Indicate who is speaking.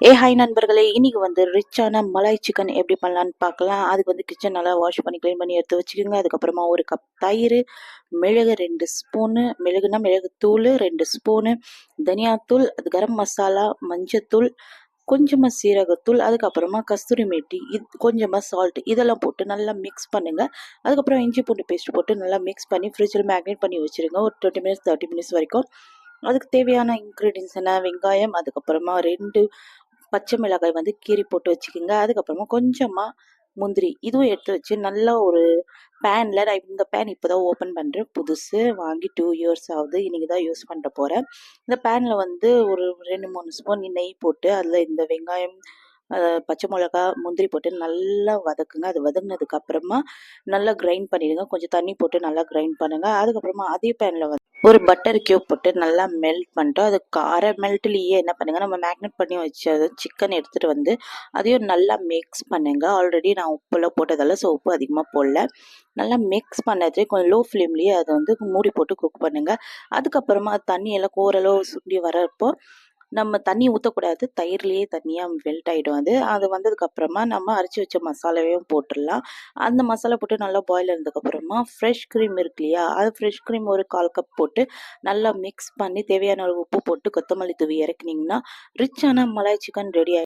Speaker 1: Hi நண்பர்களே, இன்னைக்கு வந்து ரிச்சான மலாய் சிக்கன் எப்படி பண்ணலான்னு பார்க்கலாம். அதுக்கு வந்து கிச்சன் நல்லா வாஷ் பண்ணி க்ளீன் பண்ணி எடுத்து வச்சுக்கோங்க. அதுக்கப்புறமா ஒரு கப் தயிர், மிளகு 2 ஸ்பூனு, மிளகுனா மிளகுத்தூள் 2 ஸ்பூனு, தனியாத்தூள், அது கரம் மசாலா, மஞ்சத்தூள், கொஞ்சமாக சீரகத்தூள், அதுக்கப்புறமா கஸ்தூரி மேட்டி, கொஞ்சமாக சால்ட் இதெல்லாம் போட்டு நல்லா மிக்ஸ் பண்ணுங்க. அதுக்கப்புறம் இஞ்சி பூண்டு பேஸ்ட் போட்டு நல்லா மிக்ஸ் பண்ணி ஃப்ரிட்ஜில் மேக்னேட் பண்ணி வச்சுருங்க ஒரு 20 மினிட்ஸ் 30 மினிட்ஸ் வரைக்கும். அதுக்கு தேவையான இன்க்ரீடியன்ஸ் என்ன, வெங்காயம், அதுக்கப்புறமா 2 பச்சை மிளகாய் வந்து கீறி போட்டு வச்சுக்கோங்க. அதுக்கப்புறமா கொஞ்சமாக முந்திரி இதுவும் எடுத்து வச்சு நல்லா ஒரு பேனில், நான் இந்த பேன் இப்போ தான் ஓப்பன் பண்ணுறேன், புதுசு வாங்கி 2 இயர்ஸ் ஆகுது, இன்றைக்கி தான் யூஸ் பண்ணுற போகிறேன். இந்த பேனில் வந்து ஒரு 2-3 ஸ்பூன் நெய் போட்டு அதில் இந்த வெங்காயம், பச்சை மிளகா, முந்திரி போட்டு நல்லா வதக்குங்க. அது வதங்கினதுக்கு அப்புறமா நல்லா கிரைண்ட் பண்ணிடுங்க. கொஞ்சம் தண்ணி போட்டு நல்லா கிரைண்ட் பண்ணுங்க. அதுக்கப்புறமா அதே பேனில் வந்து ஒரு பட்டர் கியூப் போட்டு நல்லா மெல்ட் பண்ணிட்டோம். அது அரை மெல்ட்லேயே என்ன பண்ணுங்க, நம்ம மேக்னேட் பண்ணி வச்ச சிக்கன் எடுத்துகிட்டு வந்து அதையும் நல்லா மிக்ஸ் பண்ணுங்க. ஆல்ரெடி நான் உப்புலாம் போட்டதால ஸோ உப்பு அதிகமாக போடல. நல்லா மிக்ஸ் பண்ணது கொஞ்சம் லோ ஃப்ளேம்லேயே அதை வந்து மூடி போட்டு குக் பண்ணுங்க. அதுக்கப்புறமா தண்ணி எல்லாம் ஓரளவு சுண்டி வரப்போ நம்ம தண்ணி ஊற்றக்கூடாது, தயிர்லேயே தண்ணியாக மெல்ட் ஆகிடும். அது வந்ததுக்கப்புறமா நம்ம அரைச்சி வச்ச மசாலாவையும் போட்டுடலாம். அந்த மசாலா போட்டு நல்லா பாயில் ஆனதுக்கப்புறமா ஃப்ரெஷ் க்ரீம் இருக்கு இல்லையா, அது ஃப்ரெஷ் க்ரீம் ஒரு 1/4 கப் போட்டு நல்லா மிக்ஸ் பண்ணி தேவையான உப்பு போட்டு கொத்தமல்லி தூவி இறக்குனீங்கன்னா ரிச்சான மலாய் சிக்கன் ரெடி ஆகிடும்.